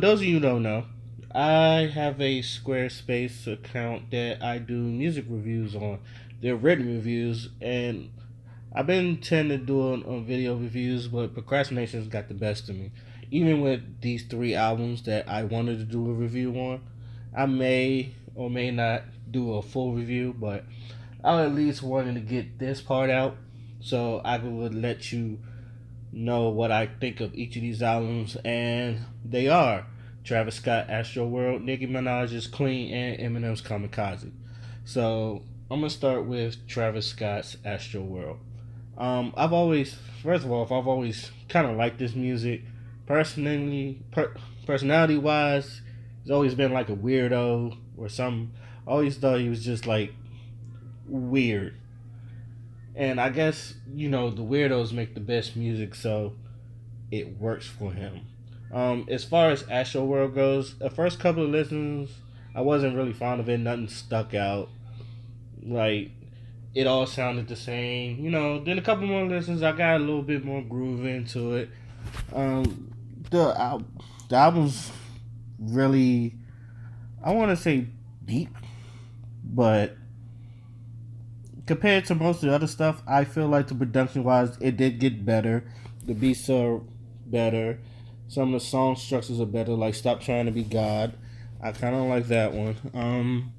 those of you who don't know, I have a Squarespace account that I do music reviews on. They're written reviews, and I've been tending to do it on video reviews, but procrastination's got the best of me. Even with these three albums that I wanted to do a review on, I may or may not do a full review, but I at least wanted to get this part out so I could let you know what I think of each of these albums, and they are Travis Scott, Astro World, Nicki Minaj's Queen, and Eminem's Kamikaze. So I'm gonna start with Travis Scott's Astro World. I've always, first of all, I've always kind of liked this music. Personally, personality wise, he's always been like a weirdo or some. I always thought he was just like weird. And I guess, the weirdos make the best music, so it works for him. As far as Astro World goes, the first couple of listens, I wasn't really fond of it. Nothing stuck out. Like, it all sounded the same. Then a couple more listens, I got a little bit more groove into it. Um, the album's really, I want to say deep, but compared to most of the other stuff, I feel like the production wise, it did get better. The beats are better. Some of the song structures are better. Like "Stop Trying to Be God," I kind of like that one.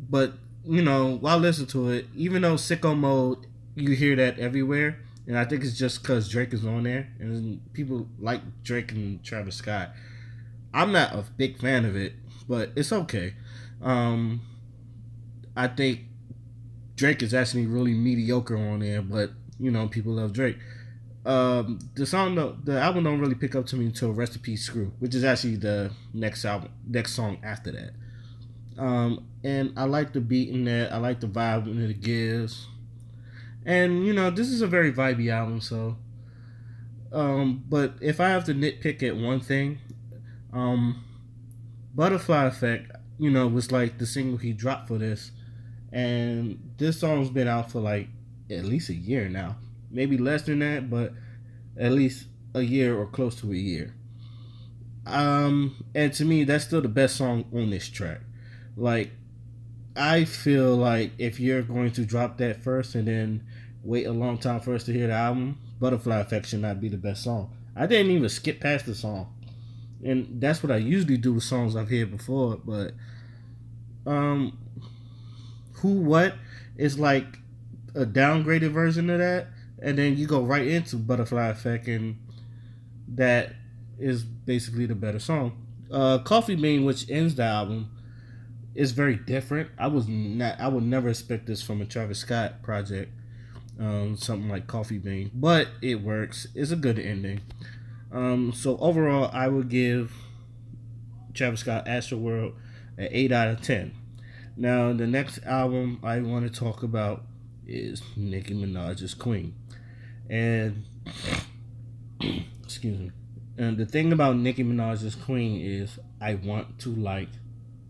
But while listening to it, even though "Sicko Mode," you hear that everywhere, and I think it's just because Drake is on there, and people like Drake and Travis Scott. I'm not a big fan of it, but it's okay. Um, I think Drake is actually really mediocre on there, but people love Drake. The album don't really pick up to me until "Rest in Peace Screw," which is actually the next song after that. And I like the beat in that. I like the vibe that it gives. And this is a very vibey album. So, but if I have to nitpick at one thing, um, Butterfly Effect, was like the single he dropped for this, and this song's been out for like at least a year now, maybe less than that, but at least a year or close to a year. And to me, that's still the best song on this track. Like, I feel like if you're going to drop that first and then wait a long time for us to hear the album, Butterfly Effect should not be the best song. I didn't even skip past the song, and that's what I usually do with songs I've heard before. But um, Who What is like a downgraded version of that, and then you go right into Butterfly Effect, and that is basically the better song. Coffee Bean, which ends the album, is very different. I would never expect this from a Travis Scott project. Something like Coffee Bean, but it works. It's a good ending. So overall, I would give Travis Scott Astro World an 8 out of 10. Now, the next album I want to talk about is Nicki Minaj's Queen. And, excuse me. And the thing about Nicki Minaj's Queen is I want to like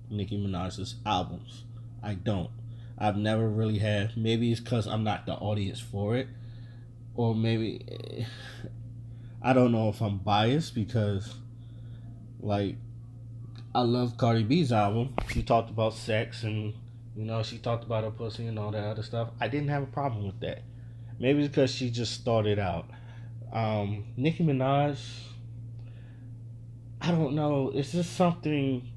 Nicki Minaj's albums. I don't. I've never really had. Maybe it's because I'm not the audience for it. Or maybe. I don't know if I'm biased because, like, I love Cardi B's album. She talked about sex and she talked about her pussy and all that other stuff. I didn't have a problem with that. Maybe it's because she just started out. Nicki Minaj, I don't know. It's just something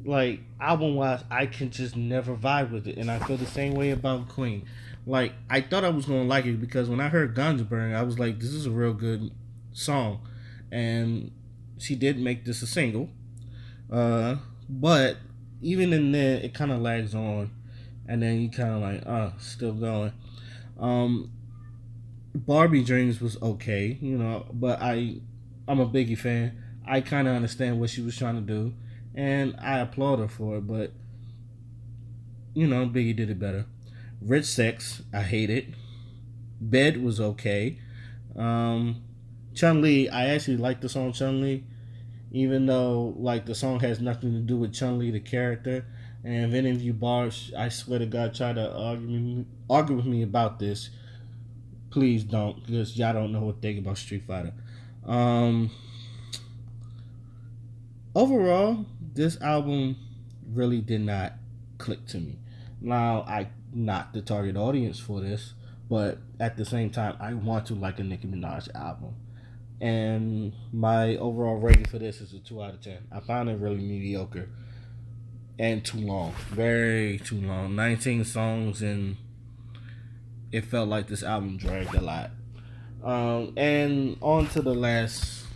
like album wise, I can just never vibe with it, and I feel the same way about Queen. Like I thought I was gonna like it because when I heard Ganja Burn, I was like, this is a real good song, and she did make this a single. But even in there, it kind of lags on, and then you kind of like, still going. Um, Barbie Dreams was okay, but I'm a Biggie fan. I kind of understand what she was trying to do, and I applaud her for it. But Biggie did it better. Rich Sex, I hate it. Bed was okay. Um, Chun Li, I actually like the song Chun Li, even though like the song has nothing to do with Chun Li the character. And if any of you bars, I swear to God, try to argue with me about this, please don't, because y'all don't know what they think about Street Fighter. Um, Overall, this album really did not click to me. Now, I not the target audience for this, but at the same time, I want to like a Nicki Minaj album. And my overall rating for this is a 2 out of 10. I found it really mediocre and too long, very too long. 19 songs, and it felt like this album dragged a lot. And on to the last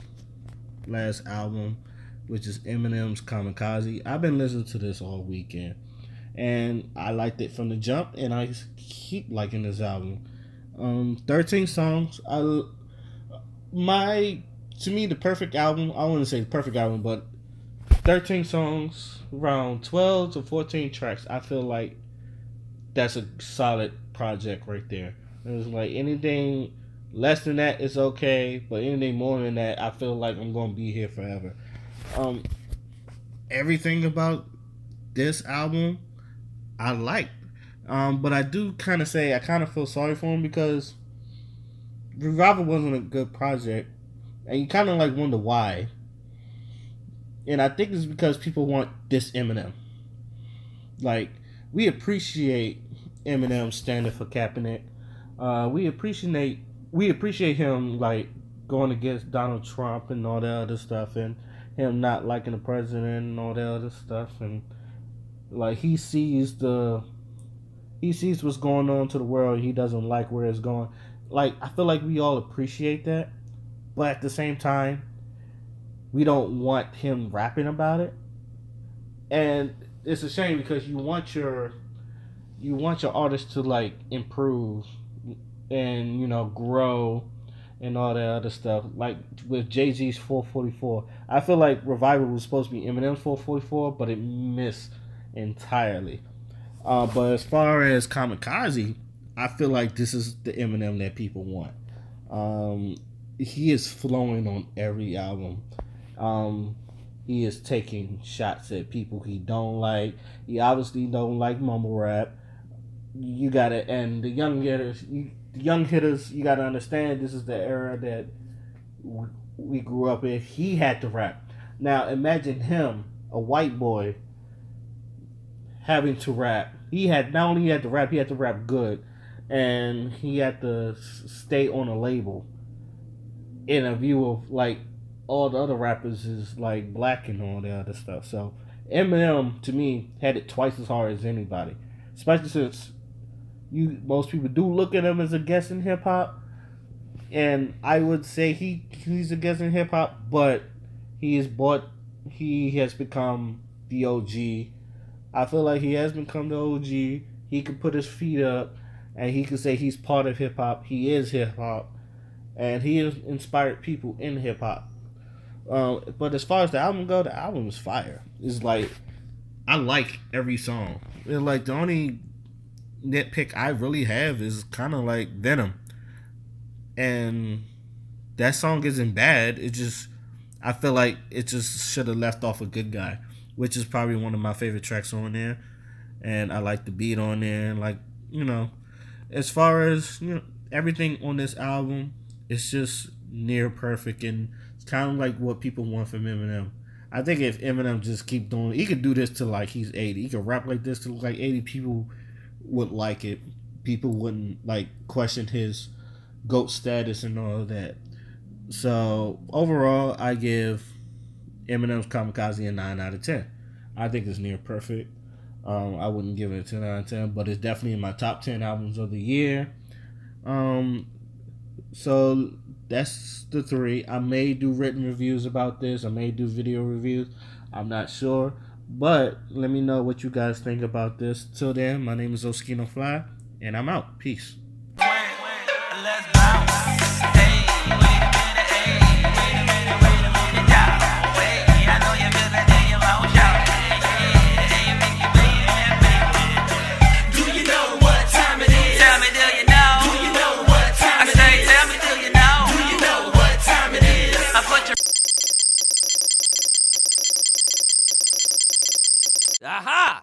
album, which is Eminem's Kamikaze. I've been listening to this all weekend, and I liked it from the jump, and I keep liking this album. 13 songs. My to me the perfect album. I wouldn't say the perfect album, but 13 songs, around 12 to 14 tracks. I feel like that's a solid project right there. It's like anything less than that is okay, but anything more than that, I feel like I'm gonna be here forever. Um, Everything about this album, I like. But I do kind of say I kind of feel sorry for him because Revival wasn't a good project, and you kind of like wonder why. And I think it's because people want this Eminem. Like, we appreciate Eminem standing for Kaepernick. We appreciate him like going against Donald Trump and all that other stuff, and him not liking the president and all that other stuff, and like he sees what's going on to the world. He doesn't like where it's going. Like, I feel like we all appreciate that, but at the same time, we don't want him rapping about it, and it's a shame because you want your artist to like improve and grow and all that other stuff. Like with Jay-Z's 444, I feel like Revival was supposed to be Eminem's 444, but it missed entirely. But as far as Kamikaze, I feel like this is the Eminem that people want. Um, he is flowing on every album. He is taking shots at people he don't like. He obviously don't like mumble rap. You gotta, and the young hitters, you gotta understand this is the era that we grew up in. He had to rap. Now imagine him, a white boy, having to rap. He had not only had to rap, he had to rap good, and he had to stay on a label in a view of like all the other rappers is like black and all the other stuff. So Eminem to me had it twice as hard as anybody, especially since most people do look at him as a guest in hip hop, and I would say he's a guest in hip hop, but he has become the OG. I feel like he has become the OG. He can put his feet up, and he can say he's part of hip hop. He is hip hop, and he has inspired people in hip hop. But as far as the album go, the album is fire. It's like I like every song. It's like the only nitpick I really have is kind of like Venom, and that song isn't bad. It just I feel like it just should have left off a Good Guy, which is probably one of my favorite tracks on there, and I like the beat on there. And like as far as everything on this album, it's just near perfect, and it's kind of like what people want from Eminem. I think if Eminem just keep doing, he could do this till like he's 80. He could rap like this till like 80. People would like it. People wouldn't like question his GOAT status and all of that. So overall, I give Eminem's Kamikaze a 9 out of 10. I think it's near perfect. I wouldn't give it a 10 out of 10, but it's definitely in my top 10 albums of the year. So that's the three. I may do written reviews about this. I may do video reviews. I'm not sure. But let me know what you guys think about this. Till then, my name is Oskino Fly, and I'm out. Peace. Aha!